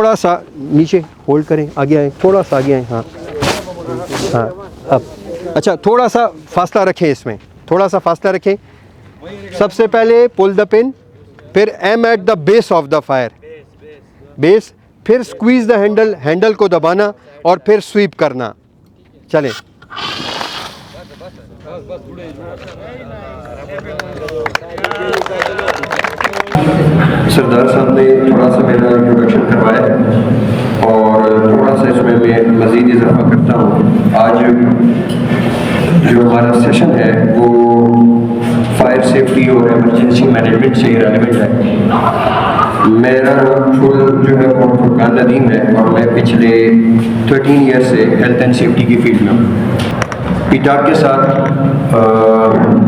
थोड़ा सा नीचे होल्ड करें, आगे आए, थोड़ा सा आगे आए। हाँ हाँ, अब अच्छा, थोड़ा सा फासला रखें, इसमें थोड़ा सा फासला रखें। सबसे पहले पुल द पिन, फिर aim at the base of the fire, base, फिर स्क्वीज़ द हैंडल, हैंडल को दबाना और फिर स्वीप करना। चलें। सरदार साहब ने थोड़ा सा मेरा इंट्रोडक्शन करवाया और थोड़ा सा इसमें मैं मज़ीद इजाफा करता हूँ। आज जो हमारा सेशन है वो फायर सेफ्टी और इमरजेंसी मैनेजमेंट से रेलेवेंट है। मेरा फुल जो है वो फुरकान नदीम है और मैं पिछले 13 ईयर से हेल्थ एंड सेफ्टी की फील्ड में हूँ। पीटाक के साथ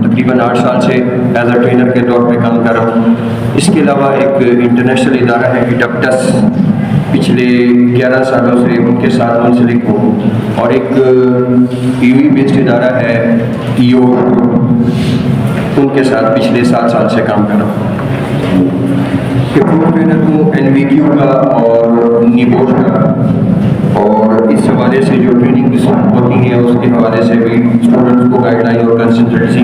तकरीबन 8 साल से एज अ ट्रेनर के तौर पे काम कर रहा हूँ। इसके अलावा एक इंटरनेशनल इदारा है इडप्टस, पिछले 11 सालों से उनके साथ मुंसलिक हूँ, और एक यूवी बेस्ड इदारा है ईओ, उनके साथ पिछले 7 साल से काम कर रहा हूँ। ट्रेनर हूँ एनवीक्यू का और निबोश का, और इस हवाले से जो ट्रेनिंग होती है उसके हवाले से भी स्टूडेंट्स को गाइडलाइन और कंसल्टेंसी।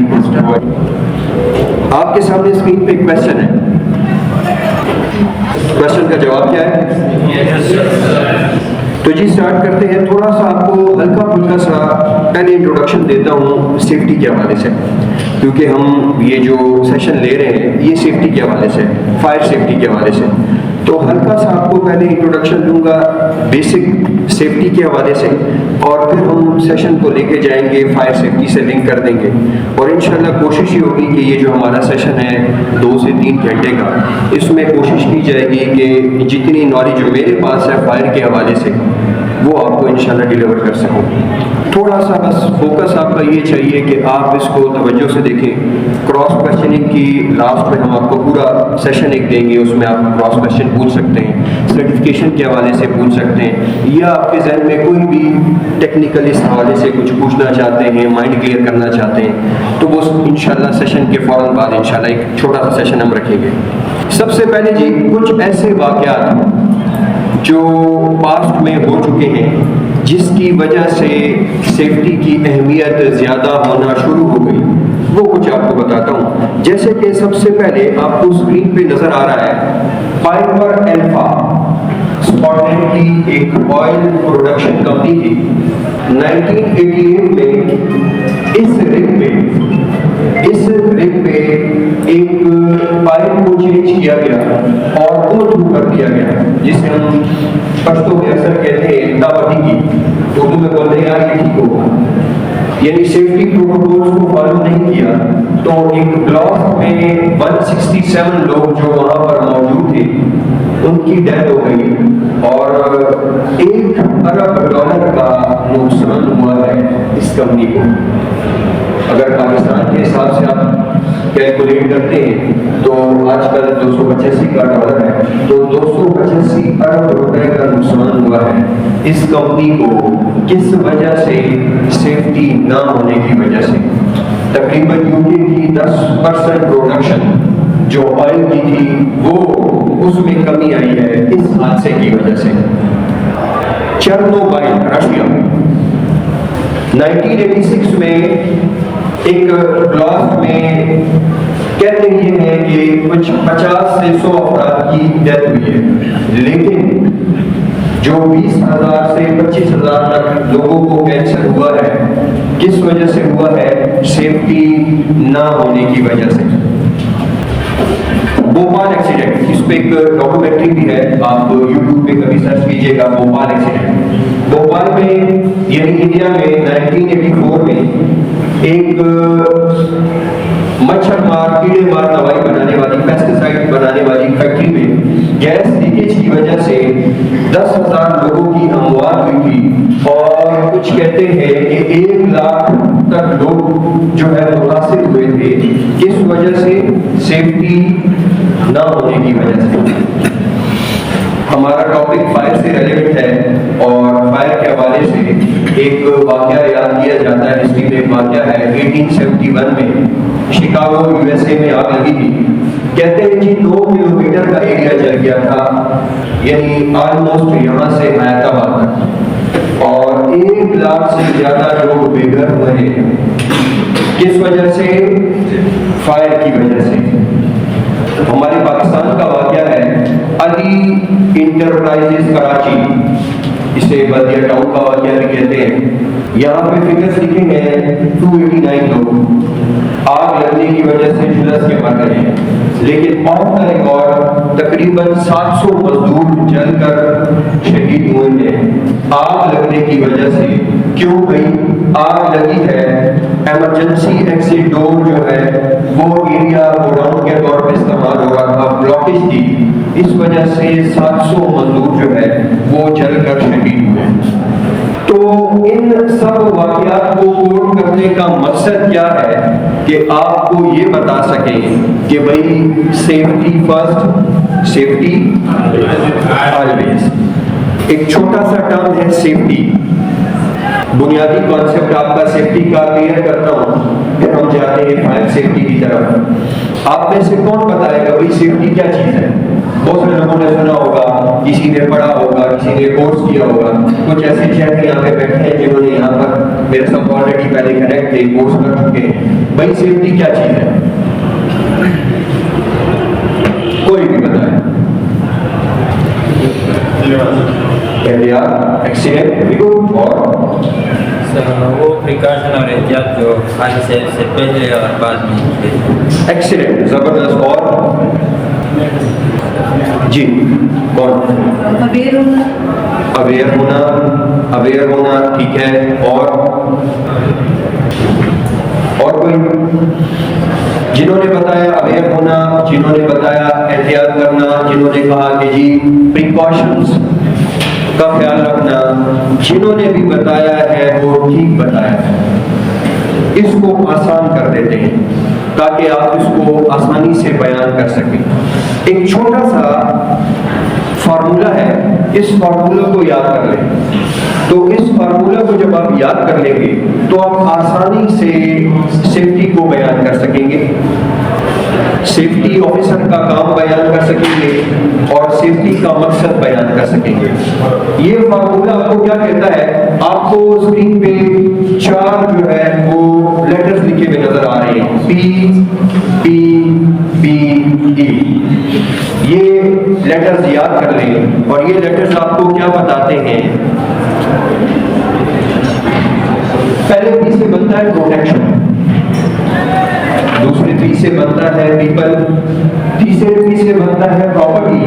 आपके सामने स्क्रीन पे एक क्वेश्चन है, क्वेश्चन का जवाब क्या है? तो जी स्टार्ट करते हैं। थोड़ा सा आपको हल्का फुल्का सा पहले इंट्रोडक्शन देता हूँ सेफ्टी के हवाले से, क्योंकि हम ये जो सेशन ले रहे हैं ये सेफ्टी के हवाले से, फायर सेफ्टी के हवाले से। तो हल्का सा आपको पहले इंट्रोडक्शन दूंगा बेसिक सेफ्टी के हवाले से, और फिर हम सेशन को लेके जाएंगे फायर सेफ्टी से लिंक कर देंगे। और इंशाल्लाह कोशिश ये होगी कि ये जो हमारा सेशन है 2 से 3 घंटे का, इसमें कोशिश की जाएगी कि जितनी नॉलेज मेरे पास है फायर के हवाले से वो आपको इंशाल्लाह डिलीवर कर सकूँ। थोड़ा सा बस फोकस आपका ये चाहिए कि आप इसको तवज्जो से देखें। क्रॉस क्वेश्चनिंग की लास्ट में हम आपको पूरा सेशन एक देंगे, उसमें आप क्रॉस क्वेश्चन पूछ सकते हैं, सर्टिफिकेशन के हवाले से पूछ सकते हैं, या आपके जहन में कोई भी टेक्निकल इस हवाले से कुछ पूछना चाहते हैं, माइंड क्लियर करना चाहते हैं, तो वो इंशाल्लाह सेशन के फ़ौरन बाद इंशाल्लाह एक छोटा सा सेशन हम रखेंगे। सबसे पहले जी कुछ ऐसे वाक़यात जो पास्ट में हो चुके हैं जिसकी वजह से सेफ्टी की अहमियत ज़्यादा होना शुरू हो गई, वो कुछ आपको बताता हूँ। जैसे कि सबसे पहले आपको स्क्रीन पे नज़र आ रहा है पाइपर अल्फा, स्कॉटलैंड की एक ऑयल प्रोडक्शन कंपनी थी। 1988 में इस रिग पे एक पाइप को चेंज किया गया और वो थ्रू कर दिया गया, जिसे हम पश्तो में अक्सर कहते हैं दावती की, उर्दू में बोलते हैं यार ये ठीक होगा, यानी सेफ्टी प्रोटोकॉल्स को फॉलो नहीं किया। तो एक ब्लॉक में 167 लोग जो वहां पर मौजूद थे उनकी डेथ हो गई और $1 अरब का नुकसान हुआ है इस कंपनी को। अगर पाकिस्तान के हिसाब से आप कैलकुलेट करते हैं तो आजकल 285 का डॉलर है, तो 285 अरब रुपए का नुकसान हुआ है इस कंपनी को, किस वजह से? सेफ्टी ना होने की वजह से। तकरीबन यूके की 10% प्रोडक्शन जो ऑयल की थी वो उसमें कमी आई है इस हादसे की वजह से। चेर्नोबिल रशिया 1986 में एक ब्लास्ट में कहते ये हैं कि कुछ 50 से 100 अफराद की डेथ हुई है, लेकिन जो 20,000 से 25,000 तक लोगों को कैंसर हुआ है किस वजह से हुआ है? सेफ्टी ना होने की वजह से। भोपाल एक्सीडेंट, इस पे एक डॉक्यूमेंट्री भी है, आप यूट्यूब पे कभी सर्च कीजिएगा भोपाल एक्सीडेंट। भोपाल में यानी इंडिया में 1984 में एक मच्छर मार कीड़े मार दवाई बनाने वाली, पेस्टिसाइड बनाने वाली फैक्ट्री में गैस लीकेज की वजह से 10,000 लोगों की अमवात हुई थी, और कुछ कहते हैं कि 1 लाख तक लोग जो है मुतासिर हुए थे किस वजह से? सेफ्टी ना होने की वजह से। हमारा टॉपिक फायर से रिलेवेंट है और फायर के हवाले से एक वाकया याद किया जाता है। हिस्ट्री में एक वाकया है 1871 में शिकागो यूएसए में आग लगी थी। कहते हैं जी 2 किलोमीटर का एरिया जल गया था, यानी ऑलमोस्ट यहाँ से हैदराबाद तक, और 1 लाख से ज्यादा लोग बेघर हुए हैं। किस वजह से? फायर की वजह से। हमारे पाकिस्तान का वाकया है अली इंटरप्राइजेस कराची, इसे बल्दिया टाउन का वाकया भी कहते हैं। यहाँ पे फिगर्स लिखे हैं 289 लोग आग लगने की वजह से झुलस के मर गए हैं, लेकिन ऑफ द रिकॉर्ड तकरीबन 700 मजदूर जलकर शहीद हुए हैं आग लगने की वजह से। क्यों भाई? आग लगी है, इमरजेंसी एग्जिट डोर जो है वो एरिया गोडाउन के तौर पर इस्तेमाल हो रहा था, ब्लॉकेज थी, इस वजह से 700 मजदूर जो है वो जलकर शहीद हुए। तो इन सब वाकयात को कोट करने का मकसद क्या है कि आपको ये बता सके कि भाई सेफ्टी फर्स्ट, सेफ्टी ऑलवेज। एक छोटा सा टर्म है सेफ्टी, बुनियादी कॉन्सेप्ट आपका सेफ्टी का क्लियर करता हूं, फिर हम जाते हैं फायर सेफ्टी की तरफ। आप में से कौन बताएगा भाई सेफ्टी क्या चीज है? बहुत सारे लोगों ने सुना होगा, किसी ने पढ़ा होगा, किसी ने कोर्स किया होगा। कुछ ऐसे चेहरे यहाँ पे बैठे हैं जिन्होंने यहाँ पर मेरे साथ ऑलरेडी पहले कनेक्ट थे, कोर्स कर चुके हैं। भाई सेफ्टी क्या चीज है? कोई भी बताए। पहले आप एक्सीडेंट और वो प्रिकॉशन और एहतियात जो हादसे से पहले और बाद में। एक्सीडेंट जबरदस्त। और जी कौन? अवेयर होना ठीक है। और कोई जिन्होंने बताया अवेयर होना, जिन्होंने बताया एहतियात करना, जिन्होंने कहा कि जी प्रिकॉशंस का ख्याल रखना, जिन्होंने भी बताया है वो ठीक बताया है। इसको आसान कर देते हैं ताकि आप इसको आसानी से बयान कर सकें। एक छोटा सा फार्मूला है, इस फार्मूला को याद कर लें। तो इस फार्मूला को जब आप याद कर लेंगे तो आप आसानी से सेफ्टी को बयान कर सकेंगे, सेफ्टी ऑफिसर का काम बयान कर सकेंगे और सेफ्टी का मकसद बयान कर सकेंगे। ये फार्मूला आपको क्या कहता है? आपको स्क्रीन पे 4 जो है वो लेटर्स लिखे हुए नजर आ रहे हैं, PPPE। ये लेटर्स याद कर लें और ये लेटर्स आपको क्या बताते हैं? पहले P से बनता है प्रोटेक्शन, दूसरे P से बनता है पीपल, तीसरे P से बनता है प्रॉपर्टी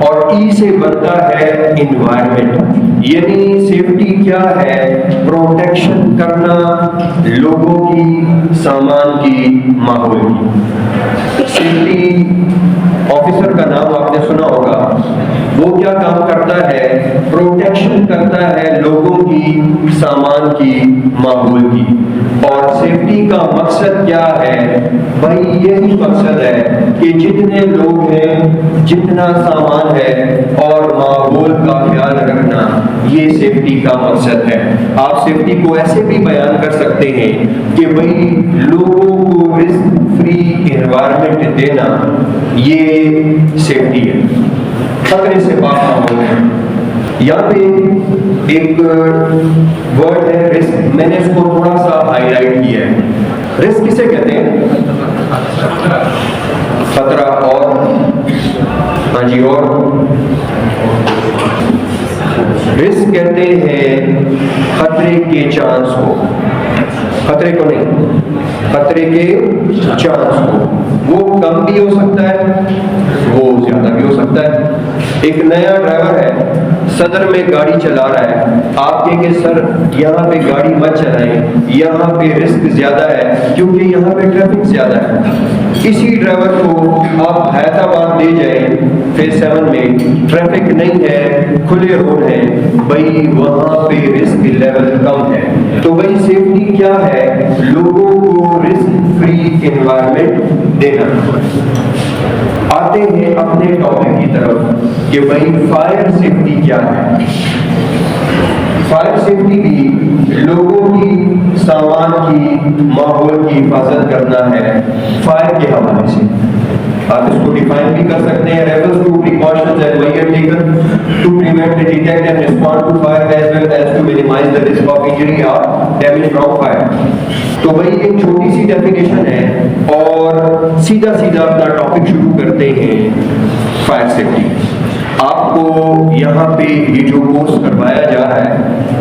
और E से बनता है इन्वायरमेंट। यानी सेफ्टी क्या है? प्रोटेक्शन करना लोगों की, सामान की, माहौल की। सेफ्टी ऑफिसर का नाम आपने सुना होगा, वो क्या काम करता है? प्रोटेक्शन करता है लोगों की, सामान की, माहौल की। और सेफ्टी का मकसद क्या है? भाई यही मकसद है कि जितने लोग हैं, जितना सामान है और माहौल का ख्याल रखना, ये सेफ्टी का मकसद है। आप सेफ्टी को ऐसे भी बयान कर सकते हैं कि भाई लोगों को रिस्क फ्री एनवायरनमेंट देना, ये सेफ्टी है, खतरे से पाक माहौल है। यहाँ पे एक वर्ड है रिस्क, मैंने इसको थोड़ा सा हाईलाइट किया है। रिस्क किसे कहते हैं? खतरा। और हाँ जी, और रिस्क कहते हैं खतरे के चांस को, खतरे को नहीं, खतरे के चांस को। वो कम भी हो सकता है, वो ज्यादा भी हो सकता है। एक नया ड्राइवर है, सदर में गाड़ी चला रहा है, आप कहेंगे सर यहाँ पे गाड़ी मत चलाएं, यहाँ पे रिस्क ज्यादा है क्योंकि यहाँ पे ट्रैफिक ज्यादा है। इसी ड्राइवर को आप हैदराबाद ले जाएं, फेज 7 में ट्रैफिक नहीं है, खुले रोड है, भाई वहां पे रिस्क लेवल कम है। तो भाई सेफ्टी क्या है? लोगों को रिस्क फ्री एनवायरनमेंट देना। आते हैं अपने टॉपिक की तरफ कि भाई फायर सेफ्टी क्या है। फायर सेफ्टी भी लोगों की, सामान की, माहौल की हिफाजत करना है फायर के हवाले से। आप इसको डिफाइन भी कर सकते हैं, refers to precautions that we have taken to prevent, detect and respond to fire as well as to minimise the risk of injury और डैमेज फ्रॉम फायर। तो भाई एक छोटी सी डेफिनेशन है और सीधा सीधा अपना टॉपिक शुरू करते हैं फायर सेफ्टी। आपको यहाँ पे ये जो कोर्स करवाया जा रहा है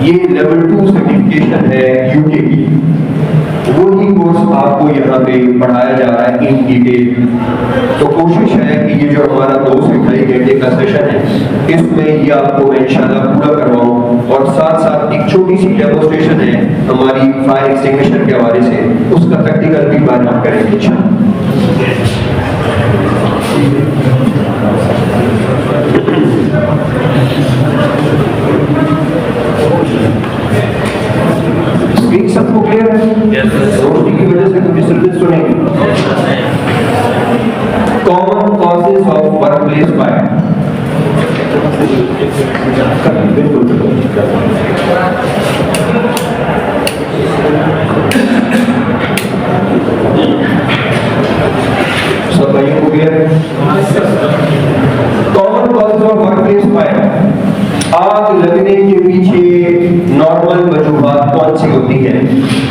ये लेवल 2 सर्टिफिकेशन है यूके की, वही कोर्स आपको यहाँ पे पढ़ाया जा रहा है इन डिटेल। तो कोशिश है कि ये जो हमारा 2 से 2.5 घंटे का सेशन है इसमें ये आपको मैं इंशाल्लाह पूरा करवाऊं, और साथ साथ एक छोटी सी डेमोस्ट्रेशन है हमारी फायर एक्सटिंग्विशर के हवाले से, उसका प्रैक्टिकल भी बात आप करेंगे इंशाल्लाह। स्क्रीन सबको क्लियर है? रोशनी की वजह से कुछ डिस्टर्बेंस तो नहीं? Common causes of workplace fire. सब भाइयों को क्लियर है? Common causes of workplace fire. आग लगने के पीछे नॉर्मल वजूहात कौन सी होती है?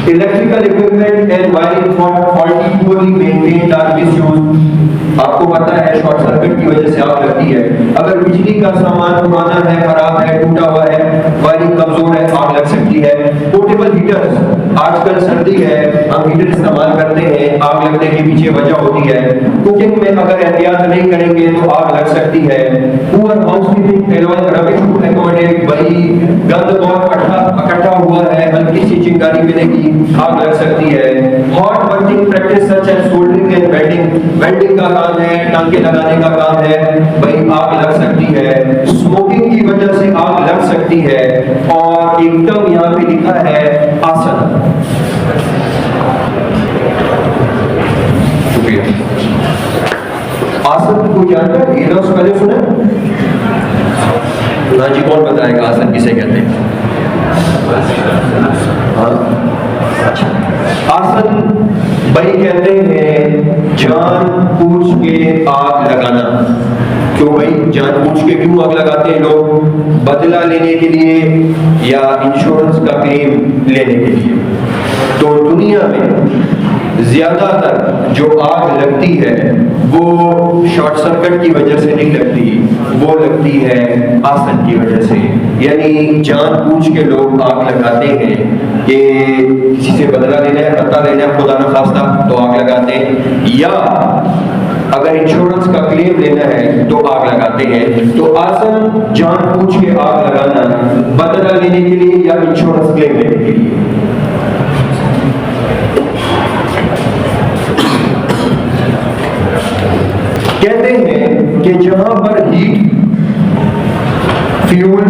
Electrical equipment and wiring faulty, poorly maintained और मिसयूज्ड। आपको पता है शॉर्ट सर्किट की वजह से आग लगती है। अगर बिजली का सामान पुराना है, खराब है, टूटा हुआ है, वायरिंग कमजोर है, आग लग सकती है। पोर्टेबल हीटर्स, आजकल सर्दी है, हम हीटर इस्तेमाल करते हैं, आग लगने के पीछे वजह होती है। कुकिंग में अगर एहतियात नहीं करेंगे तो आग लग सकती है। Poor housekeeping, rubbish to accommodate, भाई गंद बहुत इकट्ठा हुआ है, हल्की सी चिंगारी मिलेगी, आग लग सकती है। Hot working practice such as soldering and welding, welding का काम है, टांके लगाने का काम है, भाई आग लग सकती है। स्मोकिंग की वजह से आग लग सकती है। और एक टर्म यहाँ पे लिखा है आसन। शुक्रिया। आसन को जानते हैं? ये लफ्ज़ पहले सुना? हाँ जी, कौन बताएगा आसन किसे कहते हैं? हाँ अच्छा, आसन भाई कहते हैं जानबूझ के आग लगाना। क्यों भाई जानबूझ के क्यों आग लगाते हैं लोग? बदला लेने के लिए या इंश्योरेंस का क्लेम लेने के लिए। तो दुनिया में ज्यादातर जो आग लगती है वो शॉर्ट सर्किट की वजह से नहीं लगती, वो लगती है आसन की वजह से। यानी जानबूझ के लोग आग लगाते हैं कि किसी से बदला लेना है, पता लेना है, खुदा न खास्ता, तो आग लगाते हैं। या अगर इंश्योरेंस का क्लेम लेना है तो आग लगाते हैं। तो आसन जानबूझ के आग लगाना, बदला लेने के लिए या इंश्योरेंस क्लेम लेने के लिए। कहते हैं कि जहां पर हीट, फ्यूल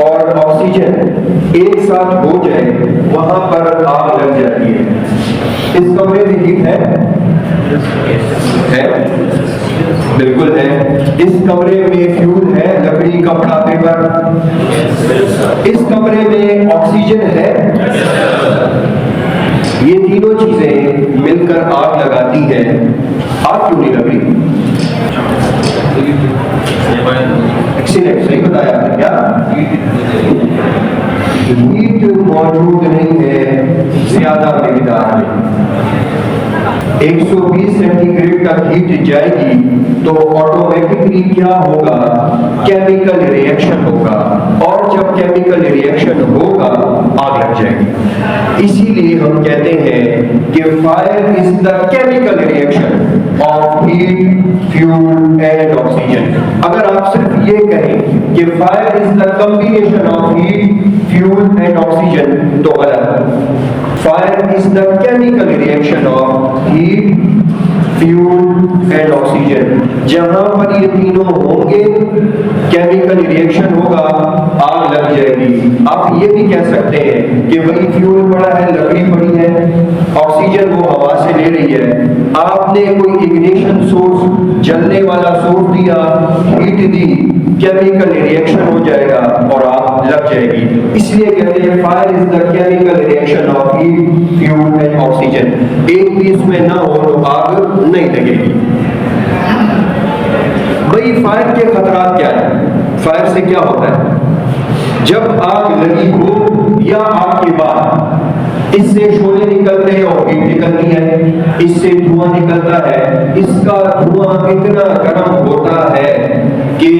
और ऑक्सीजन एक साथ हो जाए वहां पर आग लग जाती है। इस कमरे में हीट है? बिल्कुल है। इस कमरे में फ्यूल है, लकड़ी, कपड़ा, पेपर। इस कमरे में ऑक्सीजन है। ये तीनों चीजें मिलकर आग लगाती है। आग क्यों नहीं लग रही? एक्सीलेंट, सही बताया आपने। क्या हीट मौजूद नहीं है ज्यादा मिकदार में। 120 सेंटीग्रेड तक हीट जाएगी तो ऑटोमेटिकली क्या होगा? केमिकल रिएक्शन होगा, और जब केमिकल रिएक्शन होगा आग लग जाएगी। इसीलिए हम कहते हैं कि fire is the chemical reaction of heat, fuel and oxygen. अगर आप सिर्फ ये कहें कि fire is the combination of heat, fuel and oxygen तो गलत। Fire is the chemical reaction of heat, fuel and oxygen. जहां पर ये तीनों होंगे केमिकल रिएक्शन होगा, आग लग जाएगी। आप ये भी कह सकते हैं कि भाई फ्यूल पड़ा है, लकड़ी पड़ी है, ऑक्सीजन वो हवा से ले रही है, आपने कोई इग्निशन सोर्स, जलने वाला सोर्स दिया, हीट दी, केमिकल रिएक्शन हो जाएगा और आग लग जाएगी। इसलिए कहते हैं fire is the chemical reaction of heat, fuel and oxygen. एक भी इसमें ना हो तो आग नहीं लगेगी। भाई फायर के खतरात क्या है? फायर से क्या होता है? जब आग लगी हो या आग के बाद इससे शोले निकलते हैं और हीट निकलती है, इससे धुआं निकलता है। इसका धुआं इतना गर्म होता है कि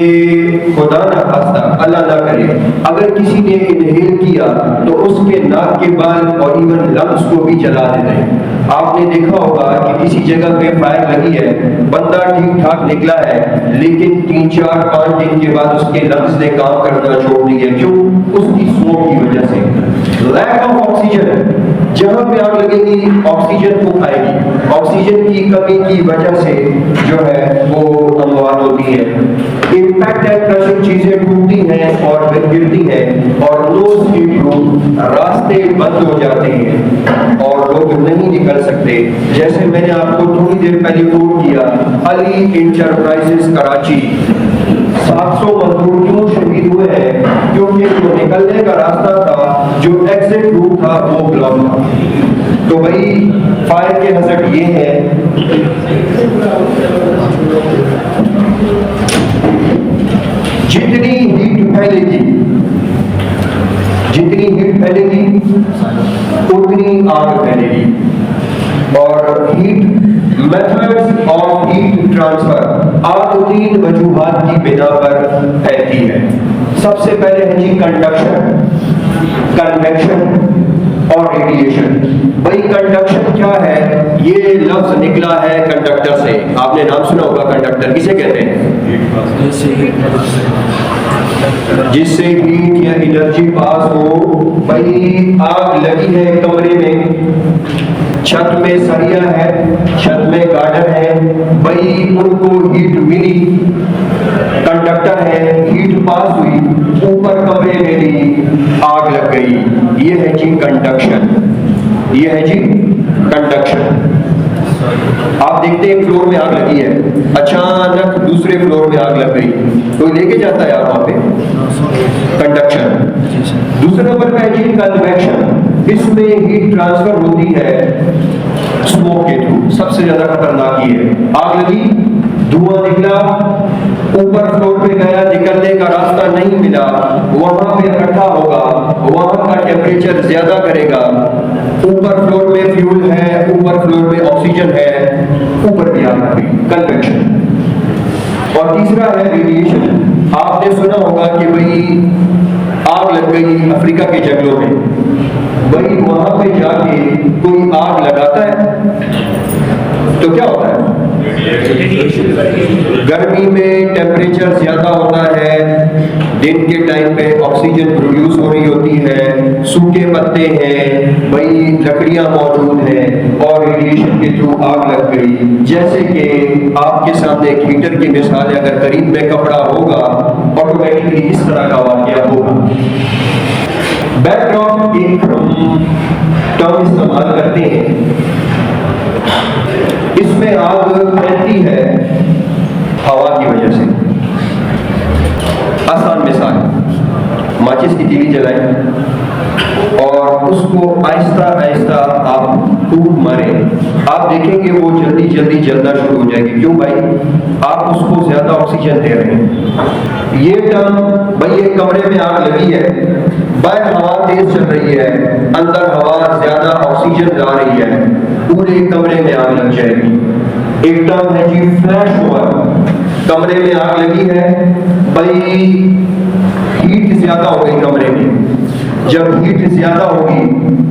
खुदा ना खास्ता, अल्लाह ना करे, अगर किसी ने इनहेल किया तो उसके नाक के बाल और इवन लंग्स को भी जला देते हैं। आपने देखा होगा कि किसी जगह पे फायर लगी है, बंदा ठीक ठाक निकला है, लेकिन 3, 4, 5 दिन के बाद उसके लंग्स ने काम करना छोड़ दिया। क्यों? उसकी स्मोक की वजह से। लैक ऑफ ऑक्सीजन, जहां पे आग लगेगी ऑक्सीजन को खाएगी, ऑक्सीजन की कमी की वजह से जो है वो अमवात होती है। इम्पैक्ट है, क्रशिंग चीजें टूटती हैं और फिर गिरती हैं और नोज के थ्रू रास्ते बंद हो जाते हैं और लोग नहीं निकल सकते। जैसे मैंने आपको थोड़ी देर पहले कोट किया, अली इंटरप्राइजेस कराची, 700 मजदूर क्यों शहीद हुए हैं? क्योंकि जो निकलने का रास्ता था, जो एग्जिट रूट था, वो ब्लॉक था। तो भाई फायर के हजर्ड ये है, जितनी हीट फैलेगी, जितनी हीट फैलेगी उतनी आग फैलेगी। और heat methods of heat transfer, आग 3 वजूहात की बिना पर फैलती है। सबसे पहले है जी कंडक्शन, कन्वेक्शन और रेडिएशन। भाई कंडक्शन क्या है? ये लफ्ज निकला है कंडक्टर से। आपने नाम सुना होगा कंडक्टर, किसे कहते हैं? जिससे हीट या एनर्जी पास हो। भाई आग लगी है कमरे में, छत में सरिया है, छत में गार्डन है, भाई उनको हीट मिली, कंडक्टर है, हीट पास हुई, ऊपर कमरे में भी आग लग गई। ये है जी कंडक्शन, ये है जी कंडक्शन। आप देखते हैं फ्लोर में आग लगी है, अचानक दूसरे फ्लोर में आग लग गई, कोई लेके जाता है आप वहां पे? कंडक्शन। दूसरे नंबर पे है जी कन्वेक्शन, इसमें हीट ट्रांसफर होती है स्मोक के थ्रू। सबसे ज्यादा खतरनाक ये है, आग लगी, धुआं निकला, ऊपर फ्लोर पे गया, निकलने का रास्ता नहीं मिला, वहां पे इकट्ठा होगा, वहां का टेम्परेचर ज्यादा करेगा, ऊपर फ्लोर में फ्यूल है, ऊपर फ्लोर में ऑक्सीजन है, ऊपर भी आग लग गई, कन्वेक्शन। और तीसरा है रेडिएशन। आपने सुना होगा कि भाई आग लग गई अफ्रीका के जंगलों में, भाई वहां पे जाके कोई आग लगाता है तो क्या होता है? गर्मी में टेम्परेचर ज्यादा होता है, दिन के टाइम पे ऑक्सीजन प्रोड्यूस हो रही होती है, सूखे पत्ते हैं, भाई लकड़ियां मौजूद हैं और रेडिएशन के थ्रू आग लग गई। जैसे कि आपके सामने एक हीटर की मिसाल है, अगर करीब में कपड़ा होगा ऑटोमेटिकली इस तरह का वाकया होगा। बैकड्रॉप एक टर्म इस्तेमाल करते हैं, इसमें आग फैलती है हवा की वजह से। आसान मिसाल, माचिस की तीली जलाएं और उसको आहिस्ता आहिस्ता आप फूंक मारें, आप देखेंगे वो जल्दी जल्दी जलना शुरू हो जाएगी। क्यों भाई? आप उसको ज्यादा ऑक्सीजन दे रहे हैं। ये टर्म, भाई एक कमरे में आग लगी है, बाहर हवा तेज चल रही है, अंदर हवा ज्यादा ऑक्सीजन ला रही है, पूरे कमरे में आग लग जाएगी। एक टर्म है जी फ्लैश ओवर, कमरे में आग लगी है, भाई हीट ज्यादा हो गई कमरे में, जब हीट ज्यादा होगी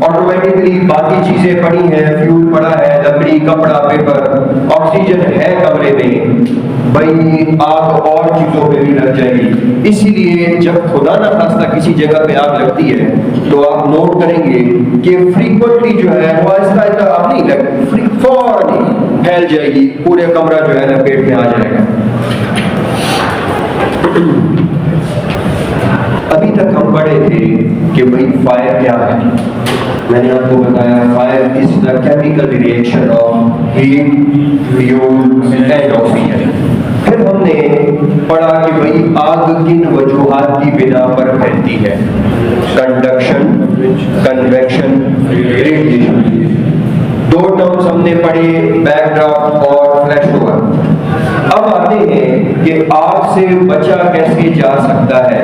ऑटोमेटिकली बाकी चीजें पड़ी हैं, फ्यूल पड़ा है, लकड़ी, कपड़ा, पेपर, ऑक्सीजन है कमरे में, भाई आग और चीजों पे भी लग जाएगी। इसीलिए जब खुदा ना खास्ता किसी जगह पे आग लगती है तो आप नोट करेंगे कि फ्रीक्वेंटली जो है वो आहिस्ता आहिस्ता आग नहीं लग, फौरन फैल जाएगी, पूरे कमरा जो है लपेट में आ जाएगा। अभी तक हम पढ़े थे कि भाई फायर क्या है। मैंने आपको बताया fire is the chemical reaction of heat, fuel and oxygen. फिर हमने पढ़ा कि भाई आग किन वजूहात की बिना पर फैलती है, कंडक्शन, कन्वेक्शन, रेडिएशन। दो टर्म्स हमने पढ़े, बैकड्राफ्ट और फ्लैश ओवर। अब आते हैं कि आग से बचा कैसे जा सकता है।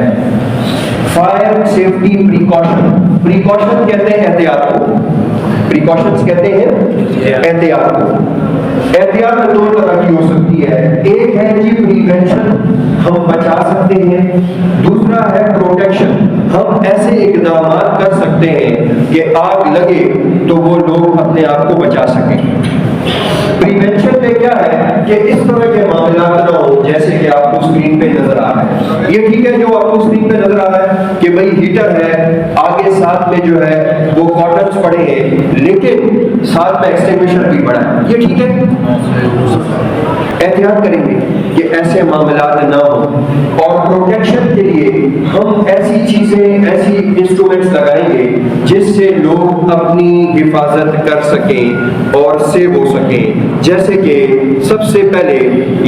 फायर सेफ्टी प्रिकॉशन, प्रिकॉशन कहते हैं एहतियात को, प्रिकॉशंस कहते हैं एहतियात को। एहतियात में दो तरह की हो सकती है, एक है जी प्रिवेंशन, हम बचा सकते हैं, दूसरा है प्रोटेक्शन, हम ऐसे इकदाम कर सकते हैं कि आग लगे तो वो लोग अपने आप को बचा सकें। प्रिवेंशन में क्या है कि इस तरह के मामला ना हो जैसे कि आपको स्क्रीन पे नजर आ रहा है। ये ठीक है जो आपको स्क्रीन पे नजर आ रहा है कि भाई हीटर है, आगे साथ में जो है वो कॉटन्स पड़े हैं, लेकिन साथ में एक्सटिंग्विशर भी पड़ा है, ये ठीक है। एहतियात करेंगे कि ऐसे मामला ना हो। और प्रोटेक्शन के लिए हम ऐसी चीजें, ऐसी इंस्ट्रूमेंट्स लगाएंगे जिससे लोग अपनी हिफाजत कर सकें और सेव हो सकें। जैसे कि सबसे पहले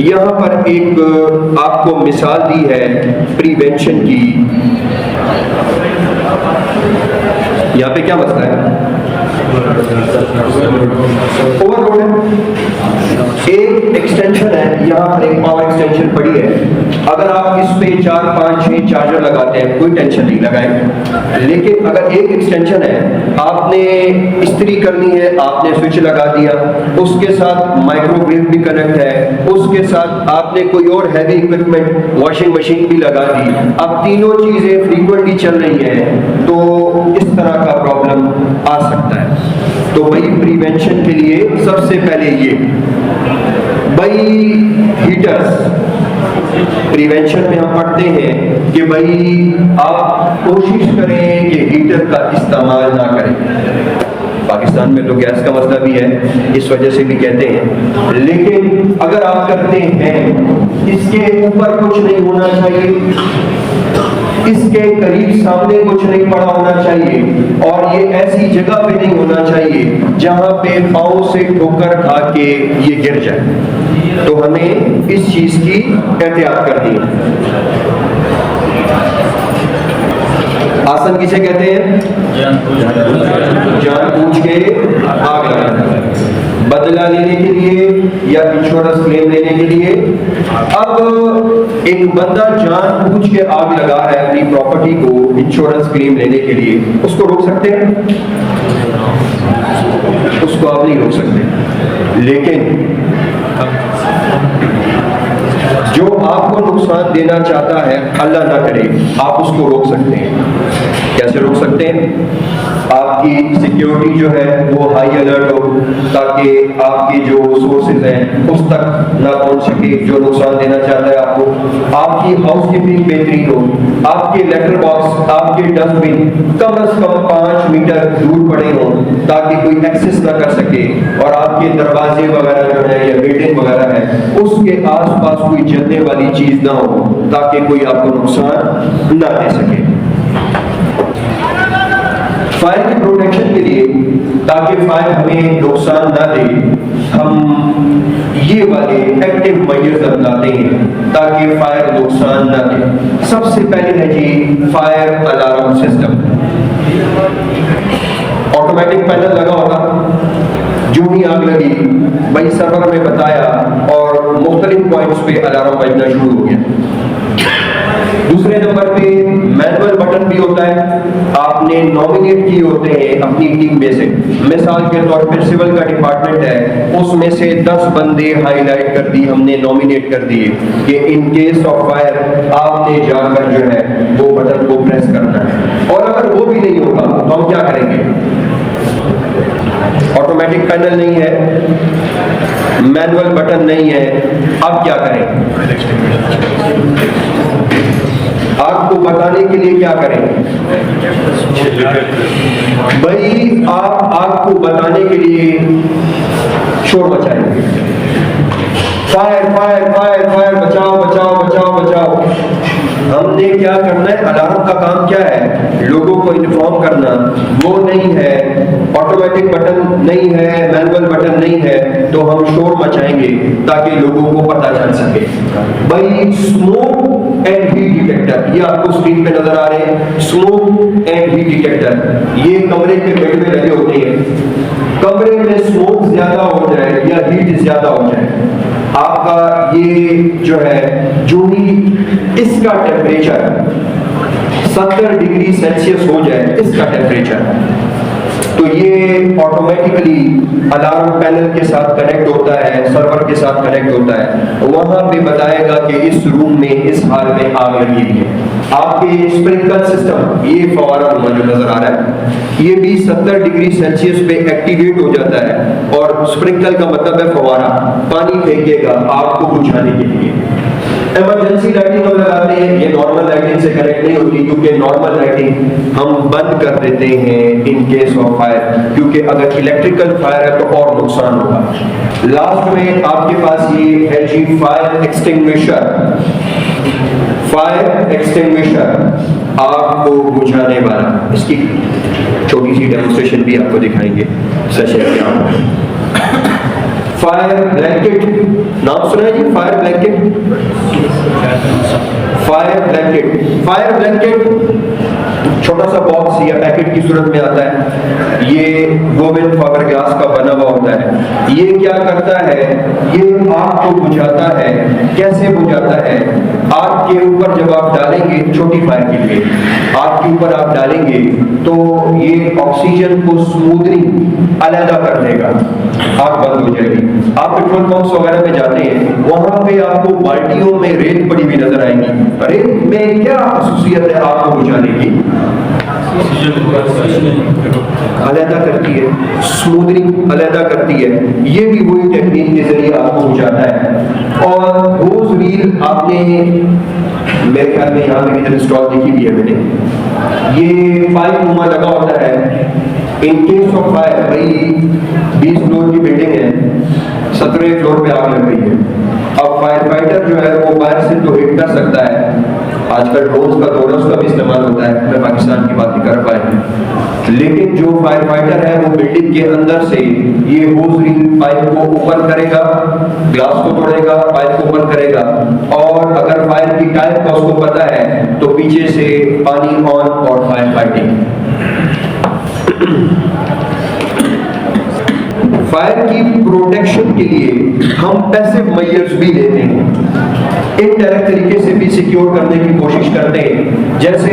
यहाँ पर एक आपको मिसाल दी है प्रिवेंशन की। यहाँ पे क्या मसला है? ओवरलोड है। एक एक्सटेंशन है, यहाँ पर एक पावर एक्सटेंशन पड़ी है, अगर आप इस पे 4, 5, 6 चार्जर लगाते हैं कोई टेंशन नहीं लगाए। लेकिन अगर एक एक्सटेंशन है, आपने इस्त्री करनी है, आपने स्विच लगा दिया, उसके साथ माइक्रोवेव भी कनेक्ट है, उसके साथ आपने कोई और हैवी इक्विपमेंट वॉशिंग मशीन भी लगा दी, अब तीनों चीजें फ्रीक्वेंटली चल रही हैं तो इस तरह का प्रॉब्लम आ सकता है। तो भाई प्रिवेंशन के लिए सबसे पहले ये भाई हीटर्स, प्रिवेंशन में हम पढ़ते हैं कि भाई आप कोशिश करें कि हीटर का इस्तेमाल ना करें। पाकिस्तान में तो गैस का मसला भी है, इस वजह से भी कहते हैं, लेकिन अगर आप करते हैं इसके ऊपर कुछ नहीं होना चाहिए, इसके करीब सामने कुछ नहीं पड़ा होना चाहिए, और ये ऐसी जगह पे नहीं होना चाहिए जहां पे पांव से ठोकर खा के ये गिर जाए। तो हमें इस चीज की एहतियात करनी है। आसन किसे कहते हैं? जानबूझ के आग लगाना, बदला लेने के लिए या इंश्योरेंस क्लेम लेने के लिए। अब एक बंदा जानबूझ के आग लगा रहा है अपनी प्रॉपर्टी को इंश्योरेंस क्लेम लेने के लिए, उसको रोक सकते हैं? उसको आप नहीं रोक सकते, लेकिन जो आपको नुकसान देना चाहता है, अल्लाह ना करे, आप उसको रोक सकते हैं। कैसे रोक सकते हैं? आपकी सिक्योरिटी जो है वो हाई अलर्ट हो, ताकि आपके जो सोर्सेज हैं उस तक ना पहुंच सके जो नुकसान देना चाहता है आपको। आपकी हाउसकीपिंग बेहतरीन हो, आपके लेटर बॉक्स, आपके डस्टबिन कम से कम 5 मीटर दूर पड़े हों ताकि कोई एक्सेस ना कर सके, और आपके दरवाजे वगैरह जो है या बिल्डिंग वगैरह है उसके आसपास कोई जलने वाली चीज ना हो ताकि कोई आपको नुकसान ना दे सके। फायर की प्रोटेक्शन के लिए, ताकि फायर हमें नुकसान ना दे, हम ये वाले एक्टिव मेजर्स अपनाते हैं ताकि फायर नुकसान ना दे। सबसे पहले है जी fire alarm system. Automatic panel लगा होगा, जो ही आग लगी भाई सर्वर में बताया और मुख्तलिफ पॉइंट्स पे अलार्म बजना शुरू हो गया। दूसरे नंबर पे मैनुअल बटन भी होता है, आपने नॉमिनेट किए होते हैं अपनी टीम में से। मिसाल के तौर पर सिविल का डिपार्टमेंट है, उसमें से 10 बंदे हाईलाइट कर दी, हमने नॉमिनेट कर दिए कि इन केस ऑफ फायर आपने जाकर जो है वो बटन को प्रेस करना है। और अगर वो भी नहीं होगा तो हम क्या करेंगे? ऑटोमेटिक पैनल नहीं है, मैनुअल बटन नहीं है, अब क्या करें? आपको बताने के लिए क्या करें भाई? आप आपको बताने के लिए शोर मचाएंगे, फायर फायर फायर फायर, बचाओ बचाओ बचाओ बचाओ। हमने क्या करना है? अलार्म का काम क्या है? लोगों को इन्फॉर्म करना। वो नहीं है, ऑटोमेटिक बटन नहीं है, मैनुअल बटन नहीं है, तो हम शोर मचाएंगे ताकि लोगों को पता चल सके। भाई स्मोक एंड हीट डिटेक्टर, ये आपको स्क्रीन पे नजर आ रहे हैं, स्मोक एंड हीट डिटेक्टर, ये कमरे के बेड में लगे होते हैं। कमरे में स्मोक ज्यादा हो जाए या हीट ज्यादा हो जाए, आपका ये जो है जो भी इसका टेम्परेचर 70 डिग्री सेल्सियस हो जाए, इसका टेम्परेचर, तो ये ऑटोमेटिकली अलार्म पैनल के साथ कनेक्ट होता है, सर्वर के साथ कनेक्ट होता है, वहां पे बताएगा कि इस रूम में इस हाल में आग लगी हुई है। आपके स्प्रिंकलर सिस्टम, ये फवारा जो नजर आ रहा है, ये भी 70 डिग्री सेल्सियस पे एक्टिवेट हो जाता है, और स्प्रिंकल का मतलब है फवारा, पानी फेंकेगा आग को बुझाने के लिए। इमरजेंसी लाइटिंग हम लगाते हैं, ये नॉर्मल लाइटिंग से कनेक्ट नहीं होती, क्योंकि नॉर्मल लाइटिंग हम बंद कर देते हैं इन केस ऑफ फायर, क्योंकि अगर इलेक्ट्रिकल फायर है तो और नुकसान होगा। लास्ट में आपके पास ये है जी फायर एक्सटिंग्विशर। फायर एक्सटिंग्विशर आग को बुझाने वाला, इसकी छोटी सी डेमोन्स्ट्रेशन भी आपको दिखाएंगे सेशन में। फायर ब्लैंकेट, नाम सुना है जी fire blanket? Fire blanket, fire blanket छोटा सा बॉक्स या पैकेट की सूरत में आता है, ये वोवेन फाइबर ग्लास का बना हुआ होता है। ये क्या करता है, ये आग को बुझाता है। कैसे बुझाता है? आग के ऊपर जब आप डालेंगे, छोटी फायर के लिए आग के ऊपर आप डालेंगे तो ये ऑक्सीजन को स्मूथनिंग अलग कर देगा, आग बंद हो जाएगी। आप पेट्रोल पंप्स वगैरह में जाते हैं, वहां पे आपको बाल्टियों में रेत पड़ी हुई नजर आएगी। रेत में क्या खसूसियत है आग को बुझाने की? अलहदा करती है, स्मूथनिंग अलहदा करती है। ये भी वही टेक्निक के जरिए आपको बुझाता है। और रोज रील आपने मेरे ख्याल में यहाँ पे किधर इंस्टॉल देखी भी है मैंने, ये पाइप नुमा लगा होता है। इन केस ऑफ फायर, भाई 20 फ्लोर की बिल्डिंग है, 17वें फ्लोर पे आग लग गई है। अब फायर फाइटर जो है वो बाहर से तो हिट कर सकता है, आजकल ड्रोन्स का दौर है, उसका भी इस्तेमाल होता है, मैं पाकिस्तान की बात नहीं कर पाए, लेकिन जो फायर फाइटर है वो बिल्डिंग के अंदर से ये होज रील पाइप को ओपन करेगा, ग्लास को तोड़ेगा, पाइप को ओपन करेगा, और अगर फायर की टाइप का उसको पता है तो पीछे से पानी ऑन और फायर फाइटिंग। फायर की प्रोटेक्शन के लिए हम पैसिव मेजर्स भी लेते हैं, इनडायरेक्ट तरीके से भी सिक्योर करने की कोशिश करते हैं। जैसे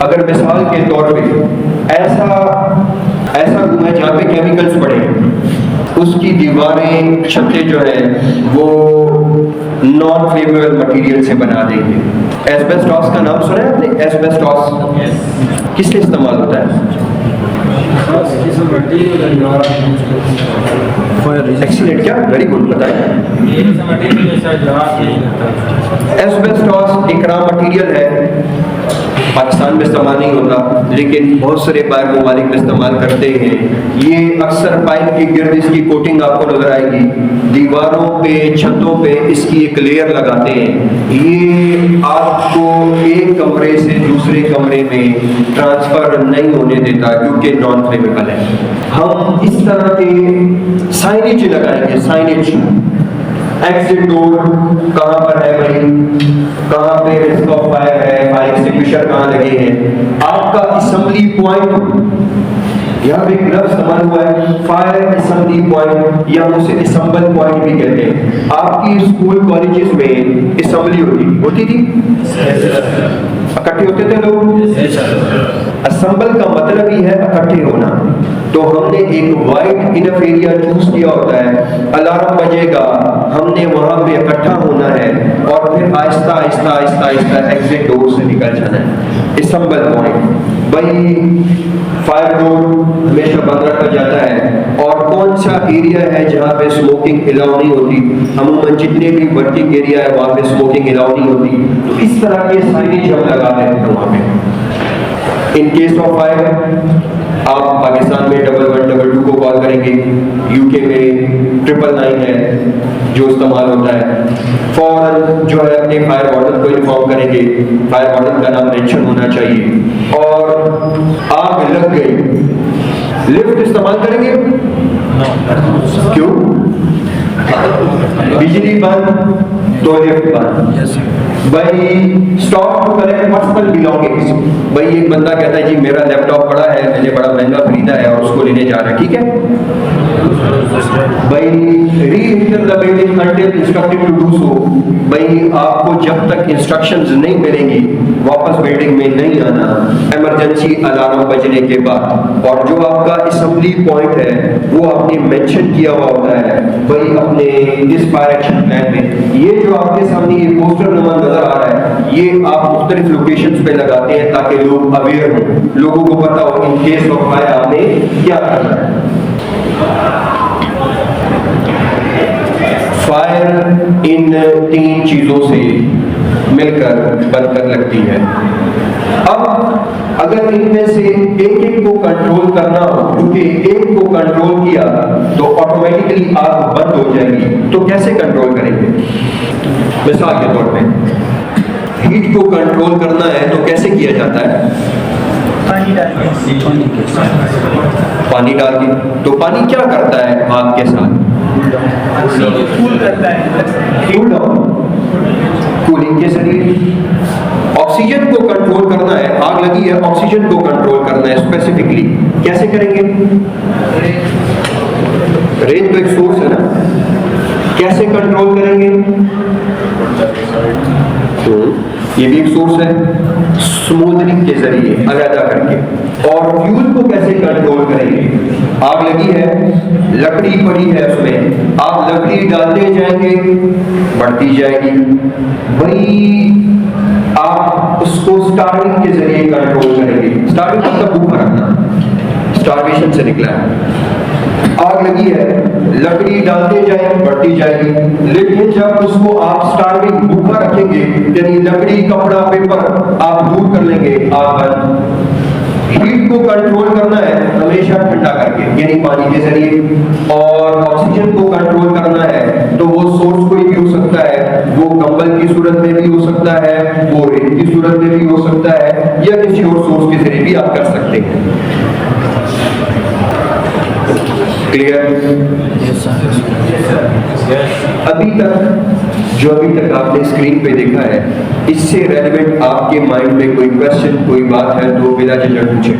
अगर मिसाल के तौर पे ऐसा रूम है जहाँ पे केमिकल्स पड़े हैं, उसकी दीवारें, छतें जो है वो नॉन फ्लेमेबल मटेरियल से बना देंगे। एस्बेस्टॉस का नाम सुना है आपने? एस्बेस्टॉस किस लिए इस्तेमाल होता है? एक्सीलेंट, क्या वेरी गुड, बताएं। एस्बेस्टॉस एक रॉ मटेरियल है, पाकिस्तान में इस्तेमाल नहीं होता, लेकिन बहुत सारे बाहर ममालिक में इस्तेमाल करते हैं। ये अक्सर पाइप के गिर्द इसकी कोटिंग आपको नजर आएगी, दीवारों पे, छतों पे इसकी एक लेयर लगाते हैं। ये आपको एक कमरे से दूसरे कमरे में ट्रांसफर नहीं होने देता, क्योंकि नॉन फ्लेमेबल है। हम इस तरह के साइनेज लगाएंगे, साइनेज, एग्जिट डोर कहां पर है भाई, कहां पे रिस्क ऑफ फायर है, फायर एक्सटिंग्विशर कहां लगे हैं, आपका असेंबली पॉइंट, यहाँ पे ग्लव इस्तेमाल हुआ है, फायर असेंबली पॉइंट या उसे असेंबल पॉइंट भी कहते हैं। आपकी स्कूल कॉलेजेस में असेंबली होती थी, इकट्ठे होते थे लोग। असेंबल का मतलब ही है इकट्ठे होना। तो हमने एक वाइड इनफ एरिया चूज किया होता है, अलार्म बजेगा, हमने वहां पे इकट्ठा होना है और फिर आहिस्ता आहिस्ता आहिस्ता आहिस्ता एग्जिट डोर से निकल जाना है। असेंबल पॉइंट भाई, फायर डोर हमेशा बंद रखा जाता है। और कौन सा एरिया है जहाँ पे स्मोकिंग अलाउ नहीं होती, अमूमन जितने भी वर्किंग एरिया है वहाँ पे स्मोकिंग अलाउ नहीं होती, तो इस तरह के साइनेज हम लगाते हैं वहाँ पे। इन केस ऑफ फायर आप पाकिस्तान में 1112 को कॉल करेंगे, यूके में 999 है जो इस्तेमाल होता है। फौरन जो है अपने फायर वार्डन को इन्फॉर्म करेंगे, फायर वार्डन का नाम मेंशन होना चाहिए। और आग लग गई, लिफ्ट इस्तेमाल करेंगे? क्यों? बिजली बंद तो लिफ्ट बंद। भाई stop to collect personal belongings, भाई एक बंदा कहता है जी मेरा लैपटॉप पड़ा है, मैंने बड़ा महंगा खरीदा है और उसको लेने जा रहा है, ठीक है, भाई re-enter the building until instructed to do so। भाई आपको जब तक इंस्ट्रक्शंस नहीं मिलेंगी वापस बिल्डिंग में नहीं आना, इमरजेंसी अलार्म बजने के बाद। और जो आपका असेंबली पॉइंट है वो आपने मेंशन किया हुआ होता है भाई अपने इस फायर एक्शन प्लान में। ये जो आपके सामने ये पोस्टर नजर आ रहा है, ये आप मुख्तलिफ लोकेशंस पे लगाते हैं ताकि लोग अवेयर हों, लोगों को पता हो इन केस ऑफ फायर आपने क्या करना है। फायर इन 3 चीजों से मिलकर बनकर लगती है। अब अगर इनमें से एक एक को कंट्रोल करना हो, क्योंकि एक को कंट्रोल किया तो ऑटोमेटिकली आग बंद हो जाएगी, तो कैसे कंट्रोल करेंगे? मिसाल के तौर पे हीट को कंट्रोल करना है तो कैसे किया जाता है? पानी डाल के। तो पानी क्या करता है आग के साथ? कूल करता है, कूल डाउन, कूलिंग के जरिए। ऑक्सीजन को कंट्रोल करना है, आग लगी है, ऑक्सीजन को कंट्रोल करना है स्पेसिफिकली, कैसे करेंगे? रेंज तो एक सोर्स है ना, कैसे कंट्रोल करेंगे? ये भी एक सोर्स है, स्मूथनिंग के जरिए अलग करके। और फ्यूल को कैसे कंट्रोल करेंगे? आग लगी है, लकड़ी पड़ी है, उसमें आप लकड़ी डालते जाएंगे, बढ़ती जाएगी। वही आप उसको स्टार्विंग के जरिए कंट्रोल करेंगे। स्टार्विंग मतलब भूखा रखना, स्टार्वेशन से निकला है। आग लगी है, लकड़ी डालते जाए, बढ़ती जाएगी। लेकिन जब उसको आप स्टार्विंग भूखा रखेंगे, यानी लकड़ी, कपड़ा, पेपर आप दूर कर लेंगे, आग बंद। हीट को कंट्रोल करना है हमेशा ठंडा करके, यानी पानी के जरिए। और ऑक्सीजन को कंट्रोल करना है तो वो सोर्स कोई भी हो सकता है, वो कंबल की सूरत में भी हो सकता है, वो रेत की सूरत में भी हो सकता है, या किसी और सोर्स के जरिए भी आप कर सकते हैं। क्लियर? अभी तक आपने स्क्रीन पे देखा है, इससे रेलेवेंट आपके माइंड में कोई क्वेश्चन, कोई बात है तो बिला झिझक पूछें।